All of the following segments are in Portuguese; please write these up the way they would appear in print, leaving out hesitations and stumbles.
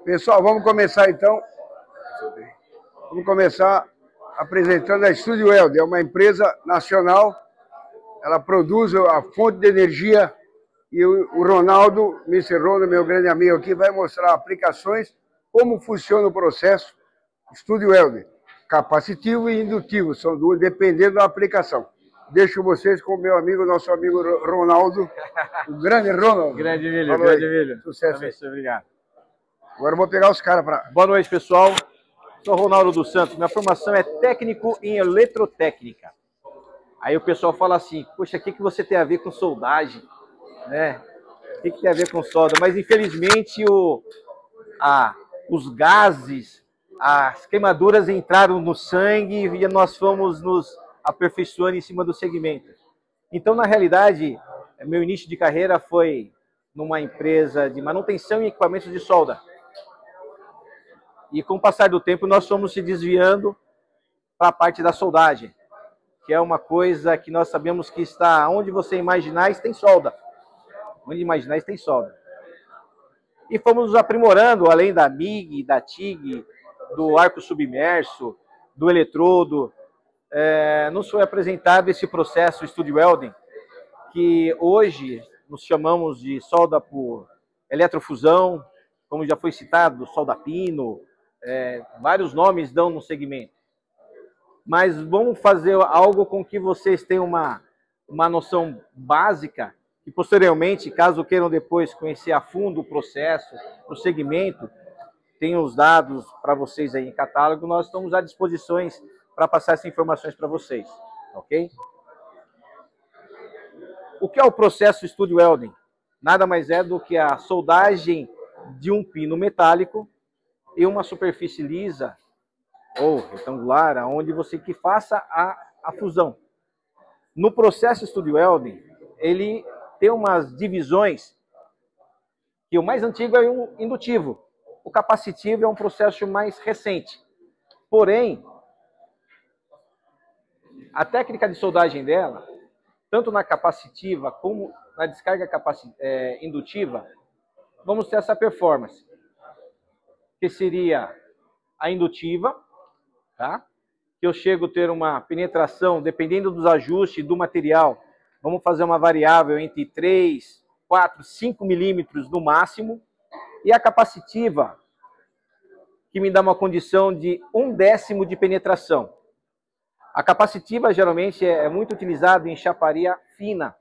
Pessoal, vamos começar então. Vamos começar apresentando a Estúdio Weld. É uma empresa nacional. Ela produz a fonte de energia e o Ronaldo, Mr. Ronaldo, meu grande amigo aqui, vai mostrar aplicações, como funciona o processo Estúdio Weld. Capacitivo e indutivo, são duas, dependendo da aplicação. Deixo vocês com o meu amigo, nosso amigo Ronaldo, o grande Ronaldo. Grande Emílio, grande Emílio. Sucesso. Obrigado. Agora eu vou pegar os caras para... Boa noite, pessoal. Sou Ronaldo dos Santos. Minha formação é técnico em eletrotécnica. Aí o pessoal fala assim, poxa, o que você tem a ver com soldagem? Né? O que tem a ver com solda? Mas infelizmente os gases, as queimaduras entraram no sangue e nós fomos nos aperfeiçoando em cima do segmento. Então, na realidade, meu início de carreira foi numa empresa de manutenção e equipamentos de solda. E com o passar do tempo, nós fomos se desviando para a parte da soldagem, que é uma coisa que nós sabemos que está onde você imaginar, tem solda. Onde imaginar, tem solda. E fomos nos aprimorando, além da MIG, da TIG, do arco submerso, do eletrodo. Nos foi apresentado esse processo Estúdio Welding, que hoje nos chamamos de solda por eletrofusão, como já foi citado, solda pino, vários nomes dão no segmento. Mas vamos fazer algo com que vocês tenham uma noção básica, e posteriormente, caso queiram depois conhecer a fundo o processo, o segmento, tem os dados para vocês aí em catálogo, nós estamos à disposição para passar essas informações para vocês, ok? O que é o processo Estúdio Welding? Nada mais é do que a soldagem de um pino metálico e uma superfície lisa ou retangular, onde você que faça a fusão. No processo Estúdio Welding, ele tem umas divisões, que o mais antigo é o indutivo, o capacitivo é um processo mais recente. Porém, a técnica de soldagem dela, tanto na capacitiva como na descarga indutiva, vamos ter essa performance, que seria a indutiva, tá? Que eu chego a ter uma penetração, dependendo dos ajustes do material, vamos fazer uma variável entre 3, 4, 5 milímetros no máximo, e a capacitiva, que me dá uma condição de 1/10 de penetração. A capacitiva geralmente é muito utilizada em chaparia fina,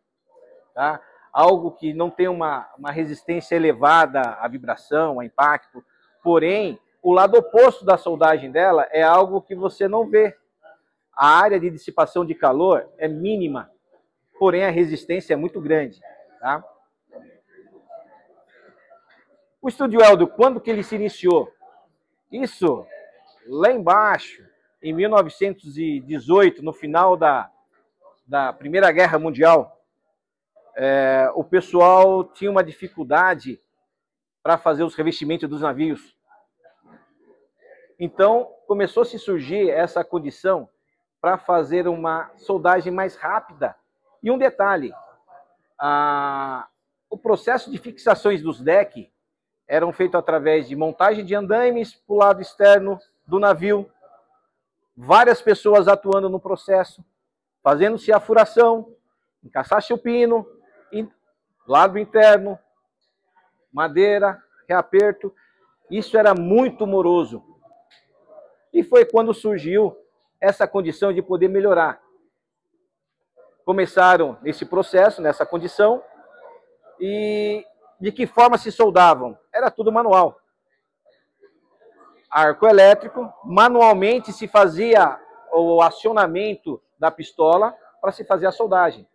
tá? Algo que não tem uma resistência elevada à vibração, a impacto, porém, o lado oposto da soldagem dela é algo que você não vê. A área de dissipação de calor é mínima, porém a resistência é muito grande, tá? O Estúdio Welding, quando que ele se iniciou? Isso, lá embaixo, em 1918, no final da Primeira Guerra Mundial, o pessoal tinha uma dificuldade para fazer os revestimentos dos navios. Então, começou a se surgir essa condição para fazer uma soldagem mais rápida. E um detalhe, o processo de fixações dos decks eram feitos através de montagem de andaimes para o lado externo do navio, várias pessoas atuando no processo, fazendo-se a furação, encaixasse o pino, lado interno, madeira, reaperto. Isso era muito moroso. E foi quando surgiu essa condição de poder melhorar. Começaram esse processo, nessa condição, e de que forma se soldavam? Era tudo manual. Arco elétrico, manualmente se fazia o acionamento da pistola para se fazer a soldagem.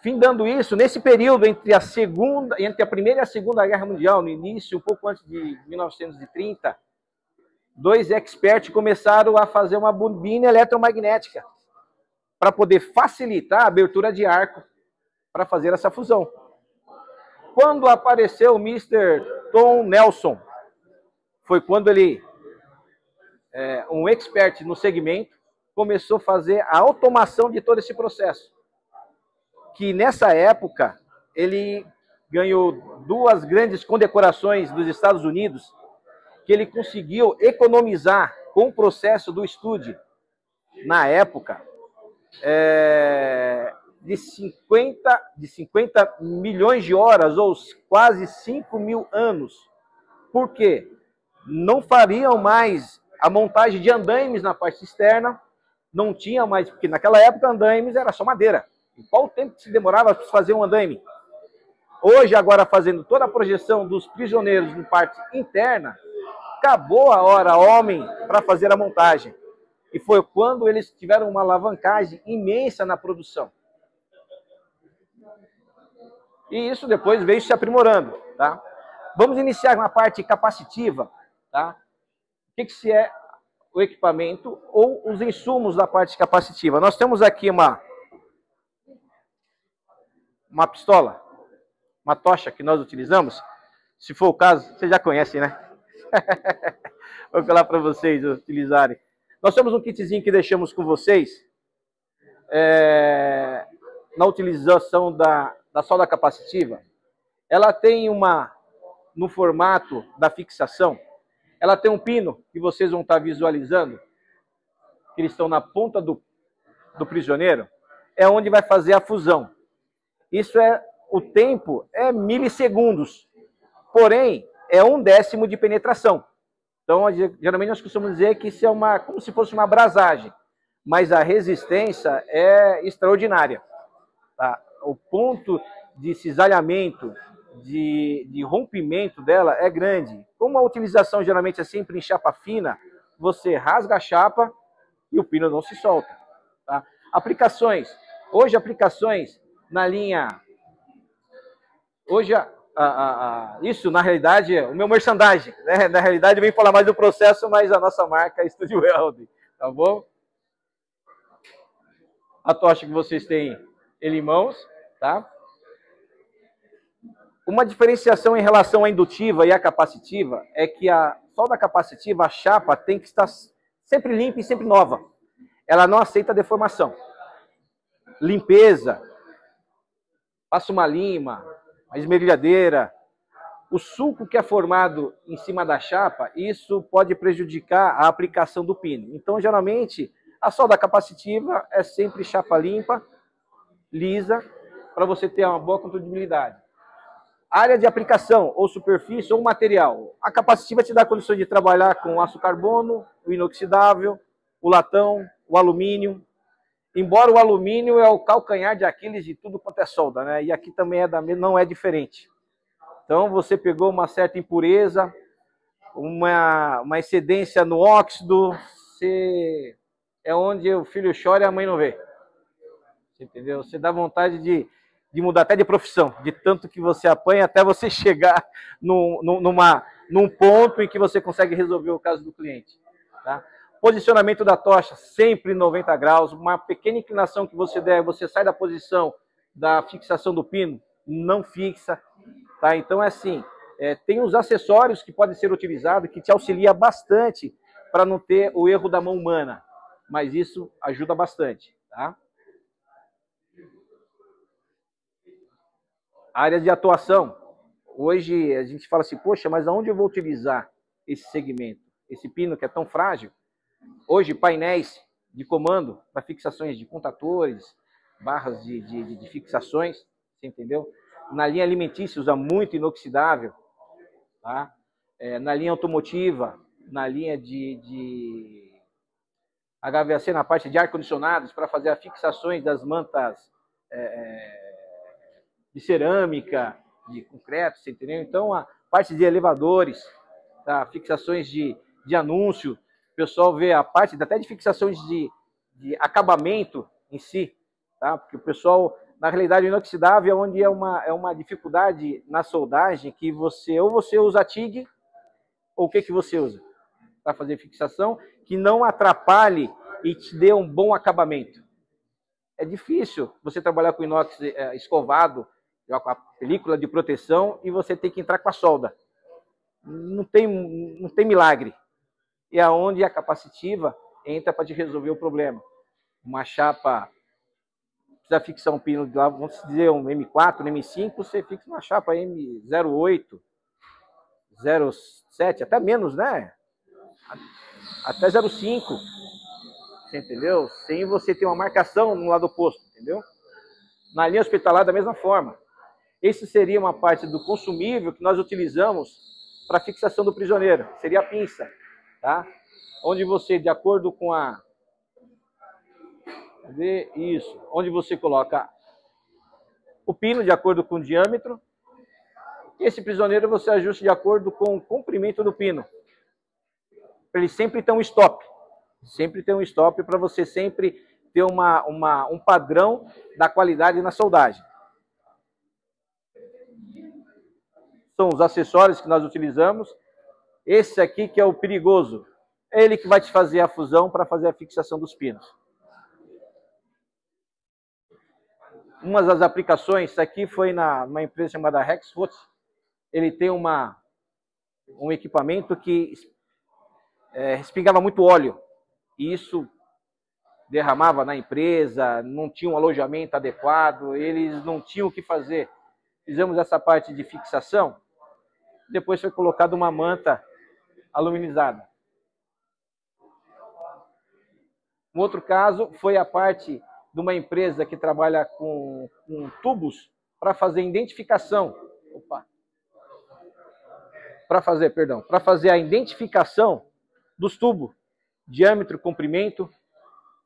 Findando isso, nesse período entre a Primeira e a Segunda Guerra Mundial, no início, um pouco antes de 1930, dois experts começaram a fazer uma bobina eletromagnética para poder facilitar a abertura de arco para fazer essa fusão. Quando apareceu o Mr. Tom Nelson, foi quando ele, um expert no segmento, começou a fazer a automação de todo esse processo. Que nessa época, ele ganhou 2 grandes condecorações dos Estados Unidos, que ele conseguiu economizar com o processo do estude, na época, de 50 milhões de horas, ou quase 5 mil anos. Por quê? Não fariam mais a montagem de andaimes na parte externa, não tinha mais, porque naquela época andaimes era só madeira. E qual o tempo que se demorava para fazer um andaime? Hoje, agora fazendo toda a projeção dos prisioneiros na parte interna, acabou a hora homem para fazer a montagem. E foi quando eles tiveram uma alavancagem imensa na produção. E isso depois veio se aprimorando, tá? Vamos iniciar na parte capacitiva, tá? O que é o equipamento ou os insumos da parte capacitiva? Nós temos aqui uma pistola, uma tocha que nós utilizamos. Se for o caso, vocês já conhecem, né? Vou falar para vocês utilizarem. Nós temos um kitzinho que deixamos com vocês na utilização da solda capacitiva. Ela tem no formato da fixação, ela tem um pino que vocês vão estar visualizando, que eles estão na ponta do prisioneiro, é onde vai fazer a fusão. Isso o tempo é milissegundos, porém é 1/10 de penetração. Então, geralmente nós costumamos dizer que isso é como se fosse uma abrasagem, mas a resistência é extraordinária. Tá? O ponto de cisalhamento, de rompimento dela é grande. Como a utilização geralmente é sempre em chapa fina, você rasga a chapa e o pino não se solta. Tá? Aplicações. Hoje, aplicações na linha... Hoje, isso, na realidade, é o meu merchandising, né? Na realidade, eu vim falar mais do processo, mas a nossa marca é Studio Weld, tá bom? A tocha que vocês têm ele em mãos, tá? Uma diferenciação em relação à indutiva e à capacitiva é que a solda capacitiva, a chapa, tem que estar sempre limpa e sempre nova. Ela não aceita deformação. Limpeza, passa uma lima, a esmerilhadeira, o sulco que é formado em cima da chapa, isso pode prejudicar a aplicação do pino. Então, geralmente, a solda capacitiva é sempre chapa limpa, lisa, para você ter uma boa controlabilidade. Área de aplicação, ou superfície, ou material. A capacitiva te dá condições de trabalhar com aço carbono, o inoxidável, o latão, o alumínio. Embora o alumínio é o calcanhar de Aquiles de tudo quanto é solda, né? E aqui também não é diferente. Então você pegou uma certa impureza, uma excedência no óxido, é onde o filho chora e a mãe não vê. Você entendeu? Você dá vontade de mudar até de profissão, de tanto que você apanha até você chegar num ponto em que você consegue resolver o caso do cliente. Tá? Posicionamento da tocha, sempre 90 graus. Uma pequena inclinação que você der, você sai da posição da fixação do pino, não fixa. Tá? Então, é assim, tem os acessórios que podem ser utilizados, que te auxilia bastante para não ter o erro da mão humana. Mas isso ajuda bastante. Tá? Área de atuação. Hoje a gente fala assim, poxa, mas aonde eu vou utilizar esse segmento? Esse pino que é tão frágil? Hoje, painéis de comando para fixações de contadores, barras de fixações, você entendeu? Na linha alimentícia, usa muito inoxidável. Tá? Na linha automotiva, na linha de HVAC, na parte de ar-condicionados, para fazer as fixações das mantas de cerâmica, de concreto, você entendeu? Então, a parte de elevadores, tá? Fixações de anúncio, o pessoal vê a parte até de fixações de acabamento em si, tá? Porque o pessoal, na realidade, o inoxidável é onde é uma dificuldade na soldagem, que você usa a TIG, ou o que você usa para fazer fixação, que não atrapalhe e te dê um bom acabamento. É difícil você trabalhar com inox escovado, com a película de proteção, e você tem que entrar com a solda. Não tem milagre. E é onde a capacitiva entra para te resolver o problema. Uma chapa precisa fixar um pino, vamos dizer um M4, um M5, você fixa uma chapa M08, 07, até menos, né? Até 05, você entendeu? Sem você ter uma marcação no lado oposto, entendeu? Na linha hospitalar, da mesma forma. Esse seria uma parte do consumível que nós utilizamos para fixação do prisioneiro. Seria a pinça, tá? Onde você, de acordo com a... Cadê? Isso. Onde você coloca o pino de acordo com o diâmetro. E esse prisioneiro você ajusta de acordo com o comprimento do pino. Para ele sempre ter um stop. Sempre ter um stop para você sempre ter um padrão da qualidade na soldagem. São os acessórios que nós utilizamos. Esse aqui que é o perigoso. É ele que vai te fazer a fusão para fazer a fixação dos pinos. Uma das aplicações, isso aqui foi numa empresa chamada Rexroth. Ele tem um equipamento que respingava muito óleo. E isso derramava na empresa, não tinha um alojamento adequado, eles não tinham o que fazer. Fizemos essa parte de fixação, depois foi colocada uma manta aluminizada. Um outro caso foi a parte de uma empresa que trabalha com tubos para fazer identificação. Para fazer a identificação dos tubos, diâmetro, comprimento,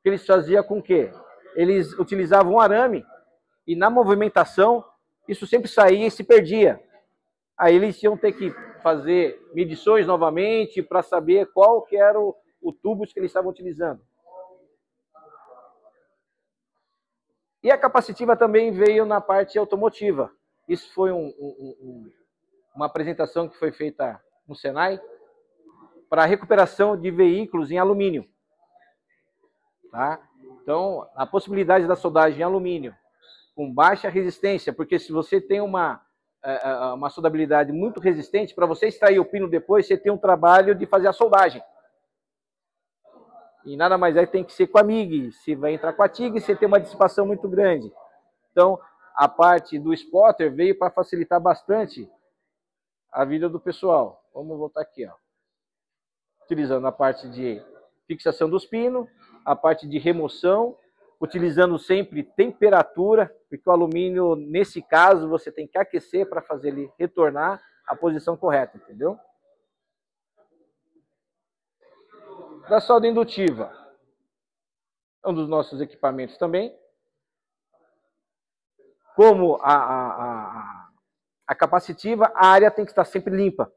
que eles faziam com que eles utilizavam um arame e na movimentação isso sempre saía e se perdia. Aí eles iam ter que fazer medições novamente para saber qual que era o tubo que eles estavam utilizando. E a capacitiva também veio na parte automotiva. Isso foi uma apresentação que foi feita no Senai para a recuperação de veículos em alumínio. Tá? Então, a possibilidade da soldagem em alumínio com baixa resistência, porque se você tem uma soldabilidade muito resistente, para você extrair o pino depois, você tem um trabalho de fazer a soldagem. E nada mais tem que ser com a MIG. Se vai entrar com a TIG, você tem uma dissipação muito grande. Então, a parte do spotter veio para facilitar bastante a vida do pessoal. Vamos voltar aqui, ó. Utilizando a parte de fixação dos pinos, a parte de remoção, utilizando sempre temperatura, porque o alumínio, nesse caso, você tem que aquecer para fazer ele retornar à posição correta, entendeu? Da solda indutiva, é um dos nossos equipamentos também. Como a capacitiva, a área tem que estar sempre limpa.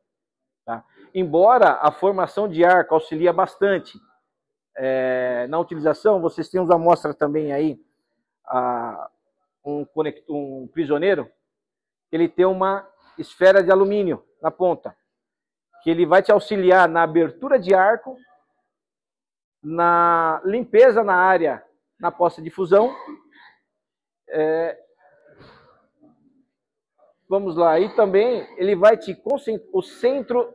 Tá? Embora a formação de arco auxilia bastante na utilização, vocês têm uma amostra também aí, um prisioneiro, ele tem uma esfera de alumínio na ponta, que ele vai te auxiliar na abertura de arco, na limpeza na área, na poça de fusão. Vamos lá, e também ele vai te concentrar o centro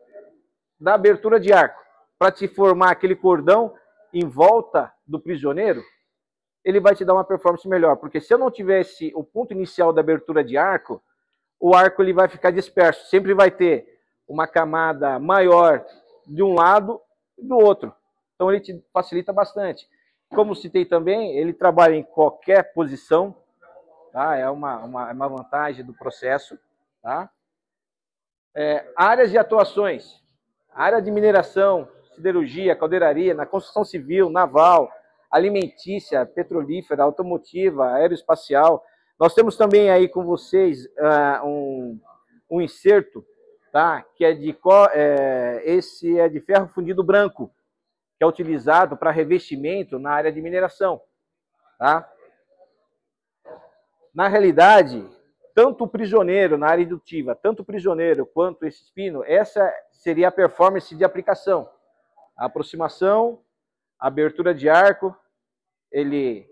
da abertura de arco, para te formar aquele cordão em volta do prisioneiro, ele vai te dar uma performance melhor, porque se eu não tivesse o ponto inicial da abertura de arco, o arco ele vai ficar disperso, sempre vai ter uma camada maior de um lado e do outro. Então ele te facilita bastante. Como citei também, ele trabalha em qualquer posição, tá? É uma vantagem do processo. Tá? Áreas de atuações, área de mineração, siderurgia, caldeiraria, na construção civil, naval, alimentícia, petrolífera, automotiva, aeroespacial. Nós temos também aí com vocês um inserto, tá? Que esse é de ferro fundido branco, que é utilizado para revestimento na área de mineração. Tá? Na realidade, tanto o prisioneiro na área indutiva, tanto o prisioneiro quanto esse pino, essa seria a performance de aplicação. A aproximação, a abertura de arco, ele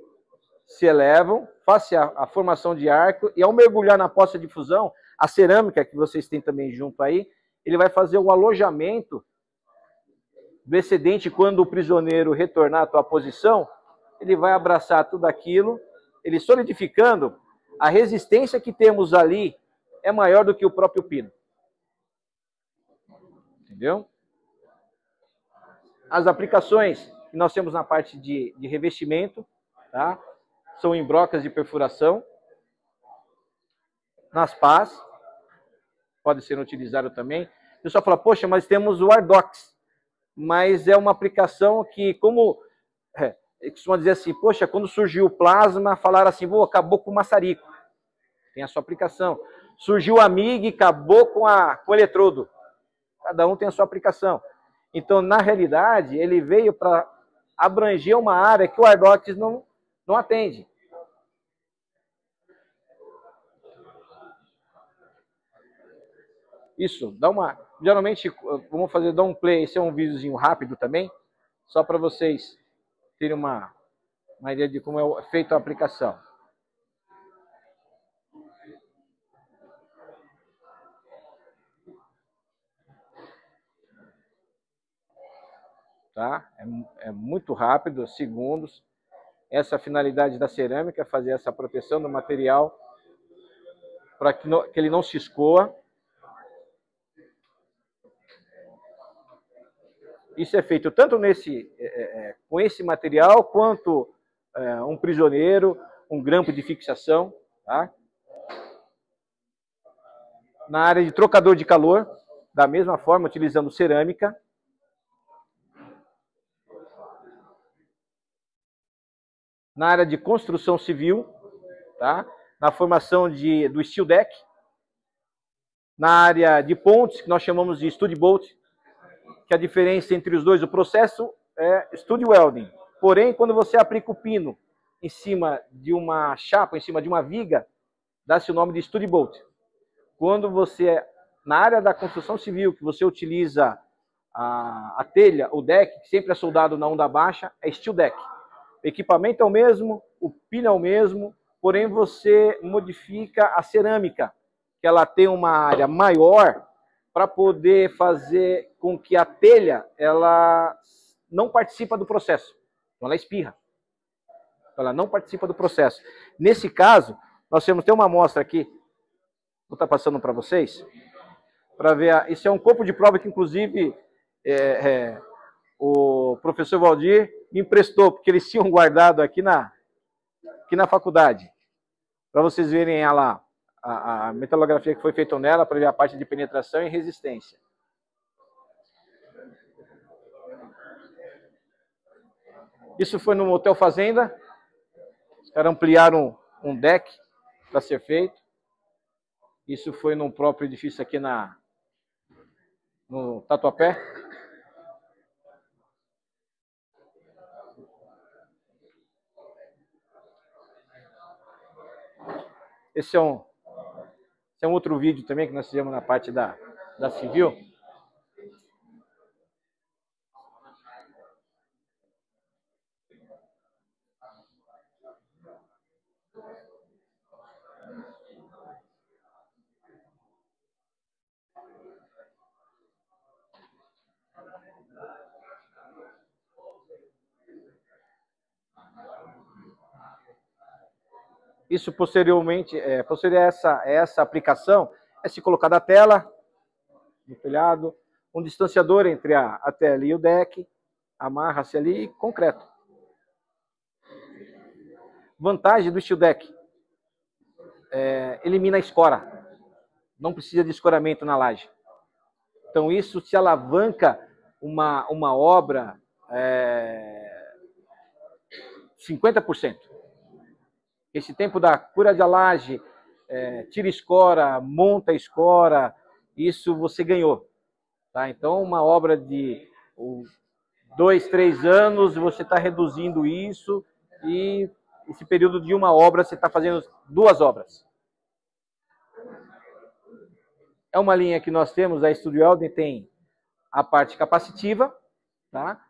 se elevam, faz a formação de arco, e ao mergulhar na poça de fusão, a cerâmica que vocês têm também junto aí, ele vai fazer o alojamento do excedente. Quando o prisioneiro retornar à sua posição, ele vai abraçar tudo aquilo, ele solidificando, a resistência que temos ali é maior do que o próprio pino. Entendeu? As aplicações que nós temos na parte de revestimento, tá? São em brocas de perfuração, nas pás, pode ser utilizado também. O pessoal fala, poxa, mas temos o Ardox, mas é uma aplicação que, como costuma dizer assim, poxa, quando surgiu o plasma, falaram assim, acabou com o maçarico. Tem a sua aplicação. Surgiu a MIG, acabou com o eletrodo. Cada um tem a sua aplicação. Então, na realidade, ele veio para abranger uma área que o Ardox não atende. Isso, dá uma... Geralmente, vamos dar um play, esse é um videozinho rápido também, só para vocês terem uma ideia de como é feita a aplicação. Tá? É muito rápido, segundos. Essa é a finalidade da cerâmica, fazer essa proteção do material para que ele não se escoa. Isso é feito tanto com esse material, quanto um prisioneiro, um grampo de fixação. Tá? Na área de trocador de calor, da mesma forma, utilizando cerâmica. Na área de construção civil, tá? Na formação do steel deck. Na área de pontes, que nós chamamos de stud bolt, que a diferença entre os dois, o processo é stud welding. Porém, quando você aplica o pino em cima de uma chapa, em cima de uma viga, dá-se o nome de stud bolt. Quando você, na área da construção civil, que você utiliza a telha, o deck, que sempre é soldado na onda baixa, é steel deck. O equipamento é o mesmo, o pino é o mesmo, porém você modifica a cerâmica, que ela tem uma área maior, para poder fazer com que a telha ela não participe do processo. Então ela espirra. Ela não participa do processo. Nesse caso, nós temos uma amostra aqui, vou estar passando para vocês, para ver. Isso é um corpo de prova que, inclusive, o professor Valdir me emprestou, porque eles tinham guardado aqui na faculdade. Para vocês verem lá a metalografia que foi feita nela, para ver a parte de penetração e resistência. Isso foi no Hotel Fazenda. Os caras ampliaram um deck para ser feito. Isso foi num próprio edifício aqui no Tatuapé. Esse é um outro vídeo também que nós fizemos na parte da civil. Isso posteriormente, posterior a essa aplicação, é se colocar a tela no telhado, um distanciador entre a tela e o deck, amarra-se ali e concreto. Vantagem do steel deck, elimina a escora, não precisa de escoramento na laje. Então isso se alavanca uma obra 50%. Esse tempo da cura de laje, tira escora, monta escora, isso você ganhou. Tá? Então, uma obra de 2, 3 anos, você está reduzindo isso, e esse período de uma obra, você está fazendo 2 obras. É uma linha que nós temos, a Studio Welding tem a parte capacitiva, tá?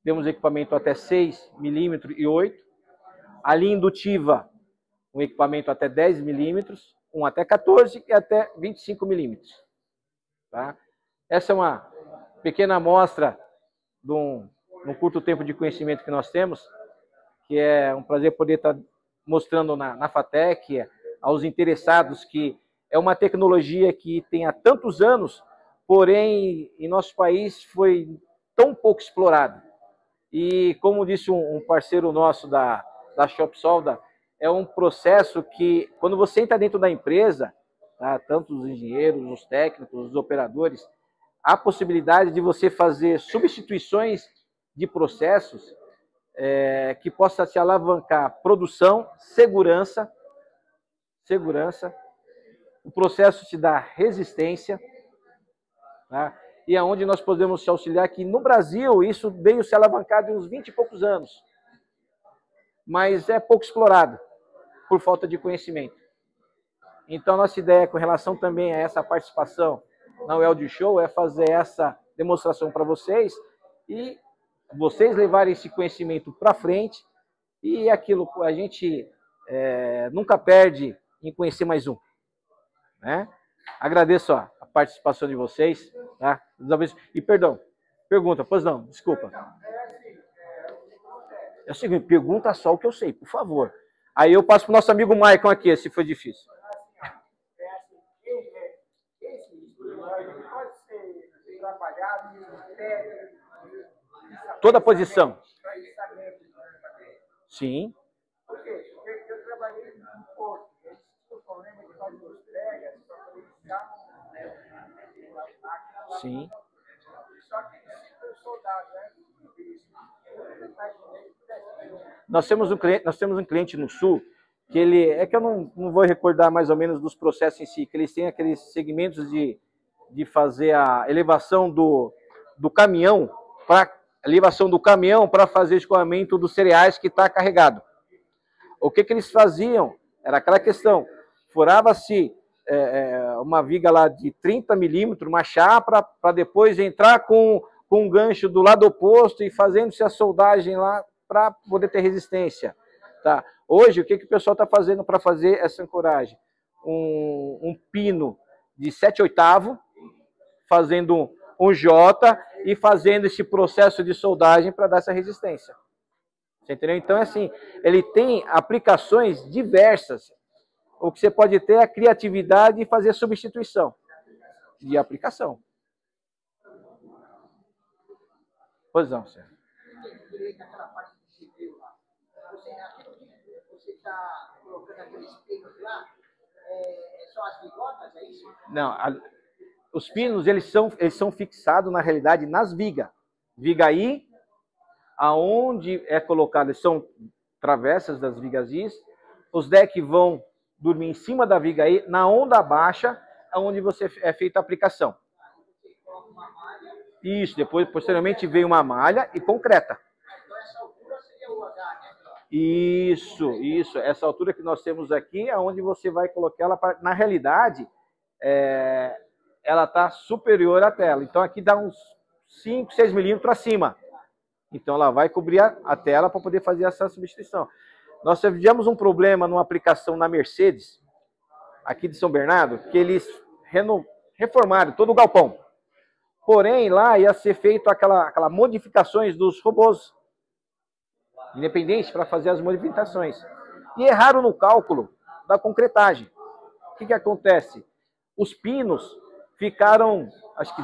Temos equipamento até 6 milímetros e 8. A linha indutiva, um equipamento até 10 milímetros, um até 14 e até 25 milímetros. Tá? Essa é uma pequena amostra num curto tempo de conhecimento que nós temos, que é um prazer poder estar mostrando na FATEC, aos interessados, que é uma tecnologia que tem há tantos anos, porém, em nosso país foi tão pouco explorada. E, como disse um parceiro nosso da ShopSolda, é um processo que, quando você entra dentro da empresa, tá, tanto os engenheiros, os técnicos, os operadores, há possibilidade de você fazer substituições de processos que possa te alavancar produção, segurança, o processo te dá resistência, tá? E aonde nós podemos te auxiliar, que no Brasil isso veio se alavancar de uns 20 e poucos anos, mas é pouco explorado por falta de conhecimento. Então, nossa ideia com relação também a essa participação na Weld Show é fazer essa demonstração para vocês e vocês levarem esse conhecimento para frente, e aquilo a gente nunca perde em conhecer mais um, né? Agradeço a participação de vocês, tá? E perdão, pergunta, pois não, desculpa. É o seguinte, pergunta só o que eu sei, por favor. Aí eu passo para o nosso amigo Maicon aqui, se foi difícil. Toda a posição. Sim. Porque eu trabalhei no porto, eles tinham problema de fazer os pregas para poder ficar no Sim. Só que sempre o soldado, né? Nós temos um cliente no Sul que ele é que eu não vou recordar mais ou menos dos processos em si, que eles têm aqueles segmentos de fazer a elevação do caminhão para fazer escoamento dos cereais que está carregado. O que eles faziam? Era aquela questão, furava-se uma viga lá de 30 milímetros, uma chapa, para depois entrar com um gancho do lado oposto e fazendo-se a soldagem lá para poder ter resistência. Tá? Hoje, o que o pessoal está fazendo para fazer essa ancoragem? Um pino de 7/8, fazendo um J e fazendo esse processo de soldagem para dar essa resistência. Você entendeu? Então, assim, ele tem aplicações diversas. O que você pode ter é a criatividade e fazer substituição de aplicação. Pois não, senhor. Aquela parte que você viu lá, você está colocando aqueles pinos lá, são as bigotas, é isso? Não, os pinos eles são fixados, na realidade, nas vigas. Viga I, aonde é colocado, são travessas das vigas I, os decks vão dormir em cima da viga I, na onda baixa, onde você é feita a aplicação. Isso, depois, posteriormente, veio uma malha e concreta. Então essa altura seria o H, né? Isso. Essa altura que nós temos aqui é onde você vai colocar ela. Na realidade, ela está superior à tela. Então aqui dá uns 5, 6 milímetros acima. Então ela vai cobrir a tela para poder fazer essa substituição. Nós tivemos um problema numa aplicação na Mercedes, aqui de São Bernardo, que eles reformaram todo o galpão. Porém, lá ia ser feito aquela modificações dos robôs independentes para fazer as modificações. E erraram no cálculo da concretagem. O que acontece? Os pinos ficaram, acho que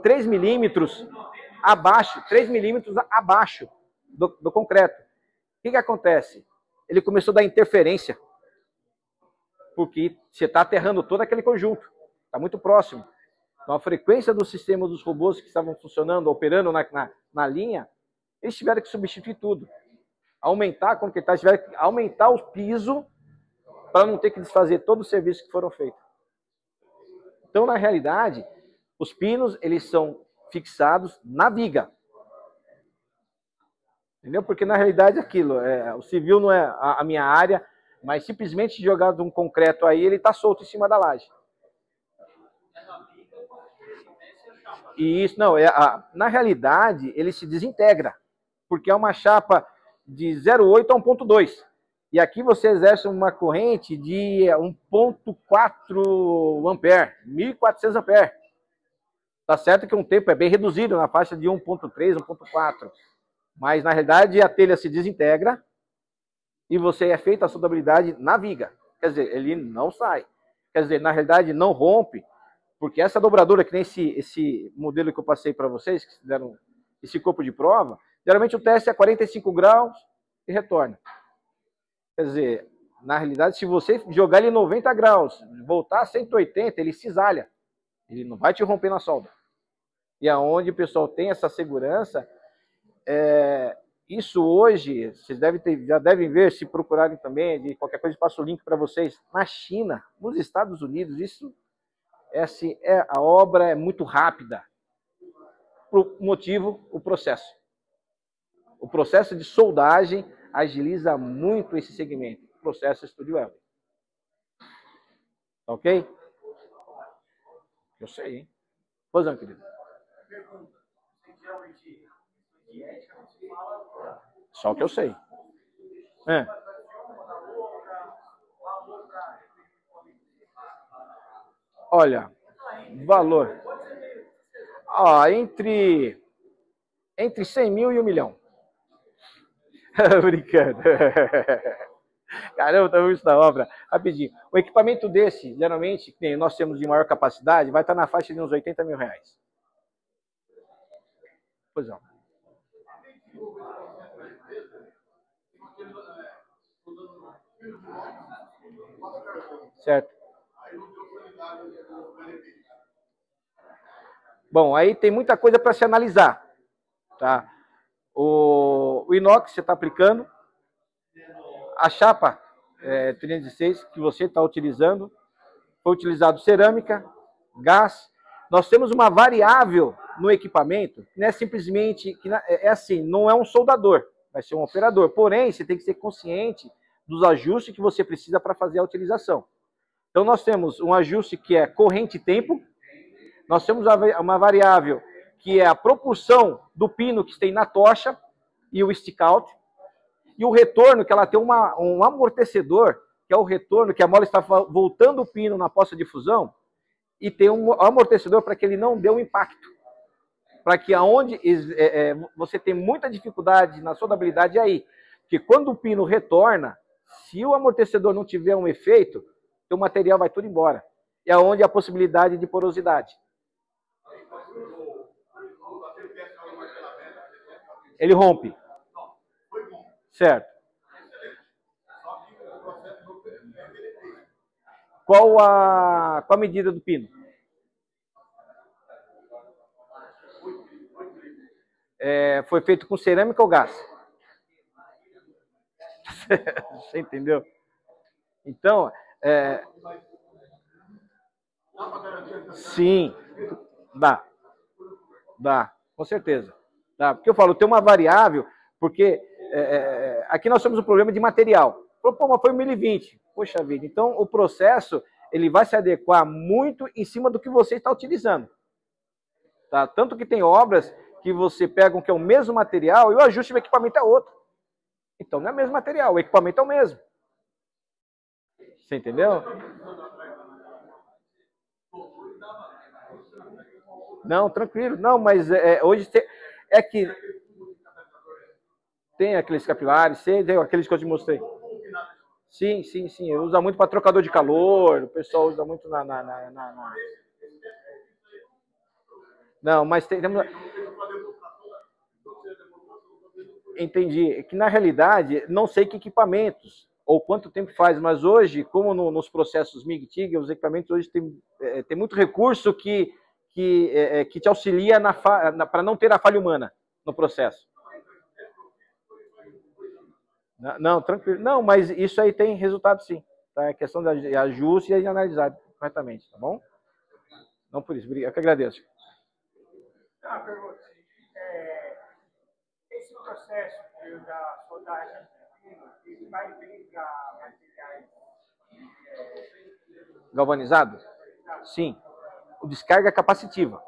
3 milímetros abaixo, 3 milímetros abaixo do concreto. O que acontece? Ele começou a dar interferência, porque você está aterrando todo aquele conjunto, está muito próximo. Então, a frequência do sistema dos robôs que estavam funcionando, operando na linha, eles tiveram que substituir tudo. Aumentar a concretagem, tiveram que aumentar o piso para não ter que desfazer todo o serviço que foram feitos. Então, na realidade, os pinos, eles são fixados na viga. Entendeu? Porque, na realidade, aquilo, o civil não é a minha área, mas simplesmente jogado um concreto aí, ele está solto em cima da laje. E isso, não, na realidade, ele se desintegra, porque é uma chapa de 0,8 a 1,2. E aqui você exerce uma corrente de 1,4 ampere, 1.400 ampere. Tá certo que um tempo é bem reduzido, na faixa de 1,3, 1,4. Mas, na realidade, a telha se desintegra e você é feita a soldabilidade na viga. Quer dizer, ele não sai. Quer dizer, na realidade, não rompe, porque essa dobradura, que nem esse modelo que eu passei para vocês, que fizeram esse corpo de prova, geralmente o teste é 45 graus e retorna. Quer dizer, na realidade, se você jogar ele em 90 graus, voltar a 180, ele cisalha. Ele não vai te romper na solda. E aonde o pessoal tem essa segurança, isso hoje, vocês já devem ver, se procurarem também, de qualquer coisa, passo o link para vocês. Na China, nos Estados Unidos, isso a obra é muito rápida. Por motivo, o processo. O processo de soldagem agiliza muito esse segmento. O processo Studio Welding. Ok? Eu sei, hein? Pois não, querido. Só o que eu sei. Olha, valor. Entre 100 mil e 1 milhão. Brincando. Caramba, tá muito da obra. Rapidinho. O equipamento desse, geralmente, que nós temos de maior capacidade, vai estar na faixa de uns 80 mil reais. Pois não. Certo. Bom, aí tem muita coisa para se analisar. Tá? O inox você está aplicando. A chapa 306 que você está utilizando. Foi utilizado cerâmica, gás. Nós temos uma variável no equipamento, que não é simplesmente, assim, não é um soldador, vai ser um operador. Porém, você tem que ser consciente dos ajustes que você precisa para fazer a utilização. Então, nós temos um ajuste que é corrente e tempo. Nós temos uma variável que é a propulsão do pino que tem na tocha e o stick out. E o retorno, que ela tem um amortecedor, que é o retorno, que a mola está voltando o pino na poça de fusão, e tem um amortecedor para que ele não dê um impacto. Para que aonde você tem muita dificuldade na soldabilidade aí, que quando o pino retorna, se o amortecedor não tiver um efeito, o material vai tudo embora. E aonde a possibilidade de porosidade. Ele rompe. Certo. Qual a medida do pino? Foi feito com cerâmica ou gás? Você entendeu? Então, sim, dá, com certeza. Dá. Porque eu falo, tem uma variável, porque aqui nós temos um problema de material. Pô, mas foi 1020. Poxa vida, então o processo ele vai se adequar muito em cima do que você está utilizando. Tá? Tanto que tem obras que você pega que é o mesmo material e o ajuste do equipamento é outro. Então não é o mesmo material, o equipamento é o mesmo. Você entendeu? Não, tranquilo. Não, mas hoje que tem aqueles capilares, tem aqueles que eu te mostrei. Sim. Usa muito para trocador de calor, o pessoal usa muito Não, mas temos... Entendi. É que na realidade, não sei que equipamentos ou quanto tempo faz, mas hoje, como nos processos MIG-TIG, os equipamentos hoje tem muito recurso que te auxilia para não ter a falha humana no processo. Não, tranquilo. Não, mas isso aí tem resultado sim. Tá? É questão de ajuste e de analisar corretamente, tá bom? Não por isso. Eu que agradeço. Uma pergunta. Esse processo da soldagem ele vai bem para materiais galvanizado? Sim. O descarga capacitiva.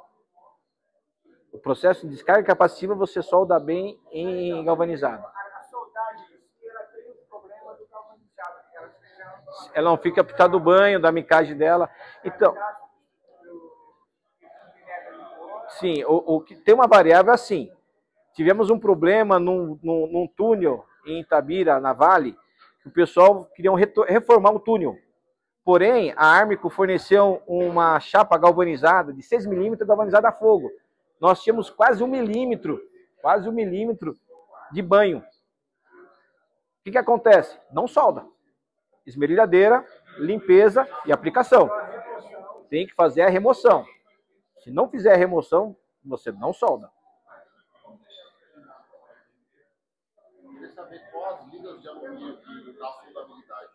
O processo de descarga capacitiva você solda bem em galvanizado. A soldagem ela tem o problema do galvanizado. Ela não fica por causa do banho, da micagem dela. Então, sim, o que tem uma variável assim. Tivemos um problema num túnel em Itabira, na Vale, O pessoal queria reformar o túnel. Porém, a Armco forneceu uma chapa galvanizada de 6 milímetros galvanizada a fogo. Nós tínhamos quase 1 milímetro de banho. O que acontece? Não solda. Esmerilhadeira, limpeza e aplicação. Tem que fazer a remoção. Se não fizer a remoção, você não solda. Queria saber quais ligas de alumínio que dá soldabilidade.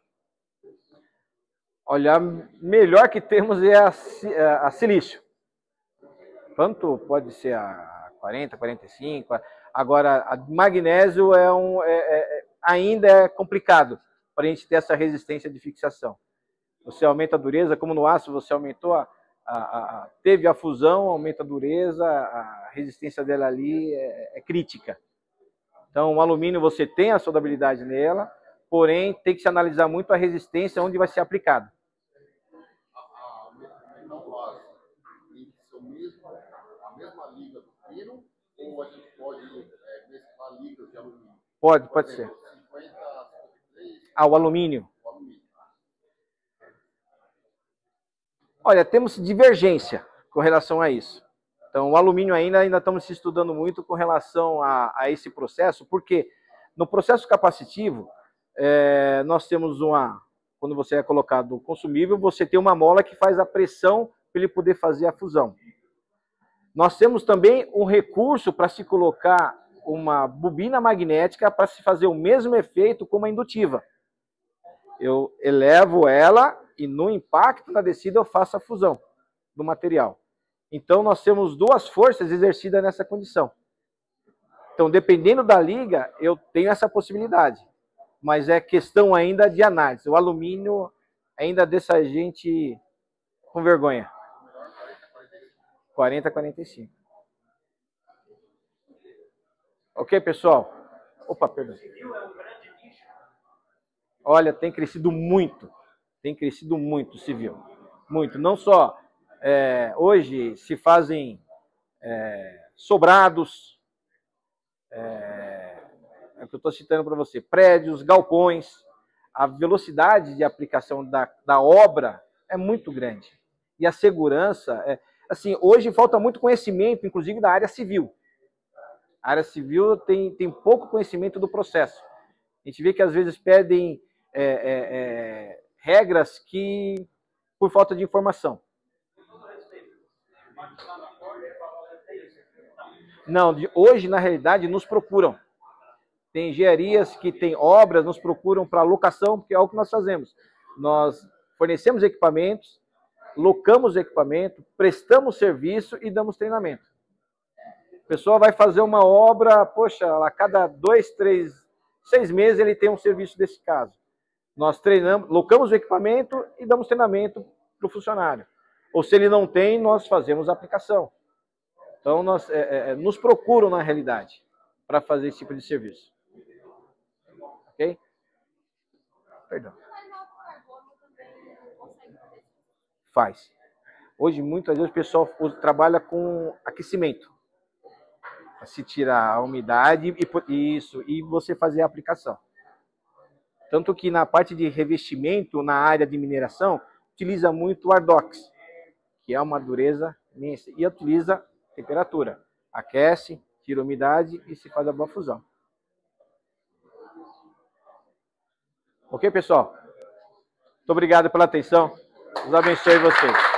Olha, a melhor que temos é a silício. Tanto pode ser a 40, 45. Agora, a magnésio ainda é complicado para a gente ter essa resistência de fixação. Você aumenta a dureza, como no aço você aumentou, teve a fusão, aumenta a dureza, a resistência dela ali é crítica. Então, o alumínio você tem a soldabilidade nela, porém tem que se analisar muito a resistência onde vai ser aplicado. A mesma liga do pino, ou a gente pode mesclar ligas de alumínio? Pode ser. 50, 53, o alumínio. o alumínio. Olha, temos divergência com relação a isso. Então, o alumínio ainda estamos se estudando muito com relação a esse processo, porque no processo capacitivo, nós temos quando você é colocado consumível, você tem uma mola que faz a pressão para ele poder fazer a fusão. Nós temos também um recurso para se colocar uma bobina magnética para se fazer o mesmo efeito como a indutiva. Eu elevo ela e no impacto na descida eu faço a fusão do material. Então nós temos duas forças exercidas nessa condição. Então, dependendo da liga, eu tenho essa possibilidade. Mas é questão ainda de análise. O alumínio ainda deixa a gente com vergonha. 40, 45. Ok, pessoal? Opa, perdão. Olha, tem crescido muito. Tem crescido muito o civil. Muito. Não só hoje se fazem sobrados, é o que eu estou citando para você, prédios, galpões. A velocidade de aplicação da obra é muito grande. E a segurança, assim, hoje falta muito conhecimento, inclusive da área civil. A área civil tem pouco conhecimento do processo. A gente vê que às vezes pedem regras por falta de informação. Não, hoje, na realidade, nos procuram. Tem engenharias que têm obras, nos procuram para locação, porque é o que nós fazemos. Nós fornecemos equipamentos, locamos equipamento, prestamos serviço e damos treinamento. A pessoa vai fazer uma obra, poxa, a cada 2, 3, 6 meses ele tem um serviço desse caso. Nós treinamos, locamos o equipamento e damos treinamento para o funcionário. Ou se ele não tem, nós fazemos a aplicação. Então, nos procuram na realidade para fazer esse tipo de serviço. Ok? Perdão. Faz. Hoje, muitas vezes, o pessoal trabalha com aquecimento. Para se tirar a umidade e você fazer a aplicação. Tanto que na parte de revestimento, na área de mineração, utiliza muito o Ardox, que é uma dureza imensa, e utiliza temperatura. Aquece, tira a umidade e se faz a boa fusão. Ok, pessoal? Muito obrigado pela atenção. Deus abençoe vocês.